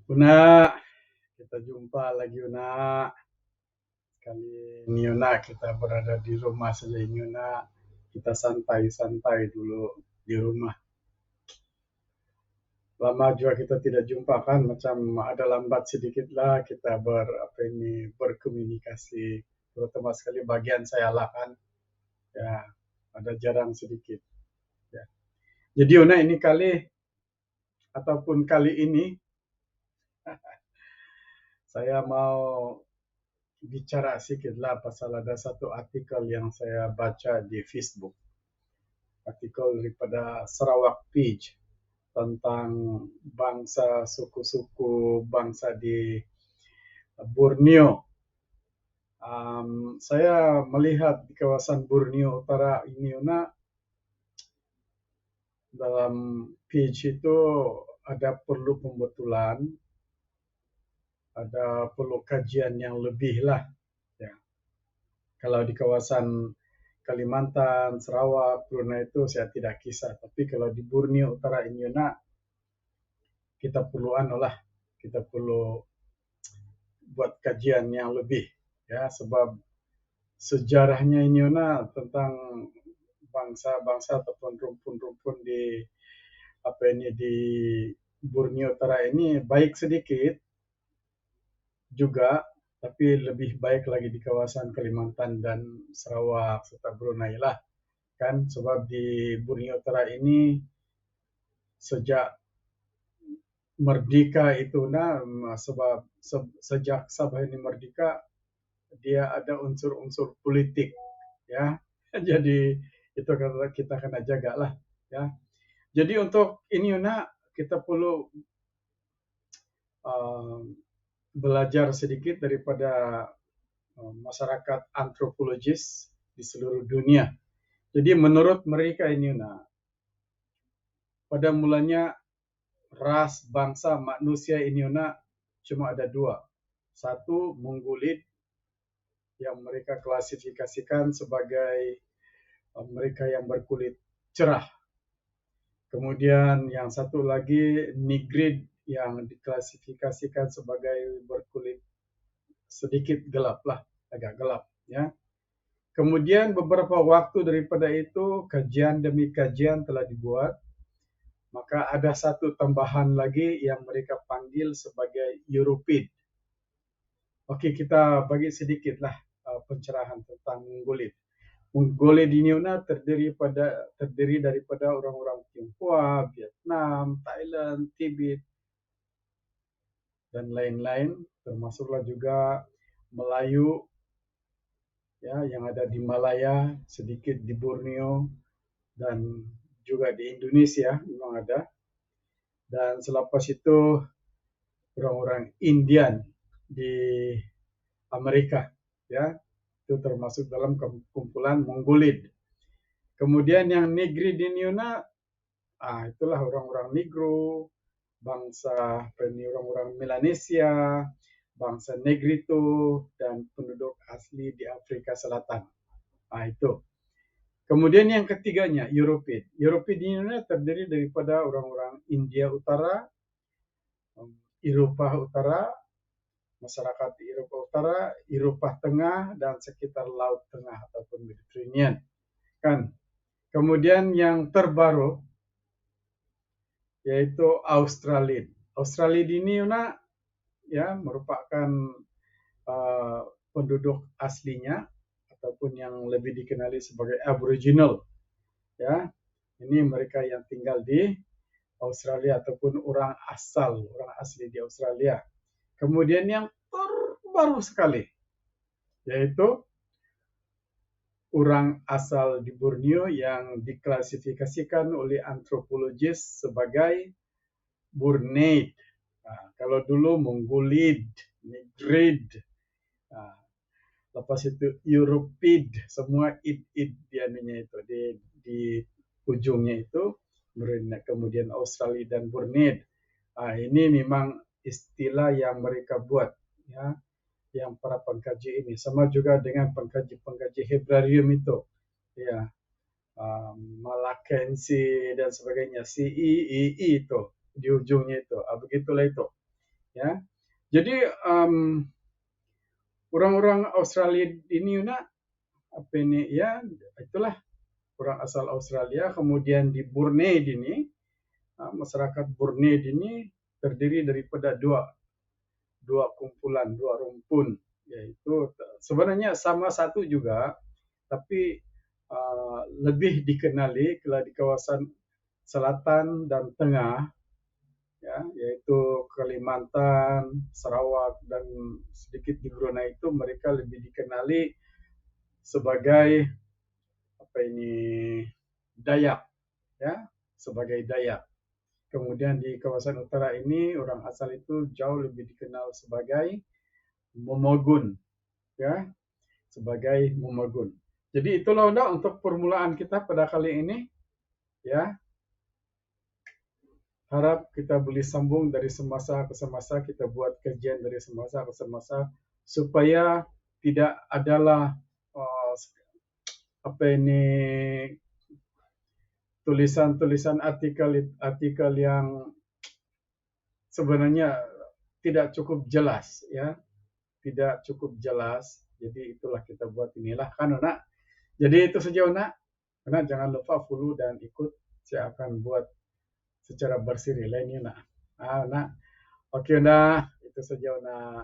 Una, kita jumpa lagi Una. Kali ini Una kita berada di rumah saja ini Una. Kita santai-santai dulu di rumah. Lama juga kita tidak jumpa kan, macam ada lambat sedikit lah kita berkomunikasi. Terutama sekali bagian saya lah kan, ya ada jarang sedikit. Ya. Jadi Una kali ini saya mau bicara sedikit lah pasal ada satu artikel yang saya baca di Facebook. Artikel daripada Sarawak Page tentang bangsa suku-suku bangsa di Borneo. Saya melihat di kawasan Borneo Utara ini Una, dalam page itu ada perlu pembetulan, ada perlu kajian yang lebih lah. Ya. Kalau di kawasan Kalimantan, Sarawak, Brunei itu saya tidak kisah. Tapi kalau di Borneo Utara ini Una, kita perlu buat kajian yang lebih, ya, sebab sejarahnya ini Una tentang bangsa-bangsa ataupun rumpun-rumpun di Borneo Utara ini baik sedikit juga, tapi lebih baik lagi di kawasan Kalimantan dan Sarawak serta Brunei lah kan, sebab di Borneo Utara ini sejak merdeka itu sebab sejak Sabah ini merdeka dia ada unsur-unsur politik, ya. Jadi itu kita kena jaga lah, ya. Jadi untuk ini Una, kita perlu uh, belajar sedikit daripada masyarakat antropologis di seluruh dunia. Jadi menurut mereka ini Una, pada mulanya ras bangsa manusia ini Una cuma ada dua. Satu Mongolid yang mereka klasifikasikan sebagai mereka yang berkulit cerah. Kemudian yang satu lagi Nigrid yang diklasifikasikan sebagai berkulit sedikit gelap lah, agak gelap, ya. Kemudian beberapa waktu daripada itu kajian demi kajian telah dibuat, maka ada satu tambahan lagi yang mereka panggil sebagai Europid. Okey, kita bagi sedikitlah pencerahan tentang Mongolid. Mongolid ini terdiri daripada orang-orang Tionghoa, Vietnam, Thailand, Tibet, dan lain-lain, termasuklah juga Melayu, ya, yang ada di Malaya, sedikit di Borneo, dan juga di Indonesia memang ada. Dan selepas itu orang-orang Indian di Amerika, ya, itu termasuk dalam kumpulan Mongolid. Kemudian yang Negri di Niuna, itulah orang-orang Negro, bangsa orang-orang Melanesia, bangsa Negrito, dan penduduk asli di Afrika Selatan. Itu. Kemudian yang ketiganya, Europid. Europid di Niuna terdiri daripada orang-orang India Utara, Eropah Utara, masyarakat di Eropah Utara, Eropah Tengah, dan sekitar Laut Tengah ataupun Mediterranean. Kan? Kemudian yang terbaru yaitu Australid. Australid ini ya merupakan penduduk aslinya ataupun yang lebih dikenali sebagai Aboriginal, ya. Ini mereka yang tinggal di Australia ataupun orang asli di Australia. Kemudian yang terbaru sekali yaitu orang asal di Borneo yang diklasifikasikan oleh antropologis sebagai Burneid. Kalau dulu Mongolid, Nigrid, lepas itu Europid, semua id dianunya itu di ujungnya itu, kemudian Australia dan Burneid. Ini memang istilah yang mereka buat, ya, yang para pengkaji ini, sama juga dengan pengkaji Hebrarium itu, ya, Malakensi dan sebagainya, CEEE itu di ujungnya itu, begitulah itu. ya. Jadi orang-orang Australia ini nak apa ini ya itulah orang asal Australia. Kemudian di Brunei ini masyarakat Brunei ini terdiri daripada dua kumpulan, dua rumpun, yaitu sebenarnya sama satu juga, tapi lebih dikenali kalau di kawasan selatan dan tengah, ya, yaitu Kalimantan, Sarawak, dan sedikit di Brunei itu mereka lebih dikenali sebagai apa ini Dayak, ya, sebagai Dayak. Kemudian di kawasan utara ini orang asal itu jauh lebih dikenal sebagai Momogun, ya, sebagai Momogun. Jadi itulah udah untuk permulaan kita pada kali ini, ya. Harap kita boleh sambung dari semasa ke semasa, kita buat kajian dari semasa ke semasa supaya tidak adalah uh, apa ini tulisan-tulisan artikel yang sebenarnya tidak cukup jelas, ya, tidak cukup jelas. Jadi itulah kita buat inilah kan Una. Jadi itu saja Una. Una jangan lupa follow dan ikut. Saya akan buat secara berseri lainnya Una. Una. Oke Una, itu saja Una.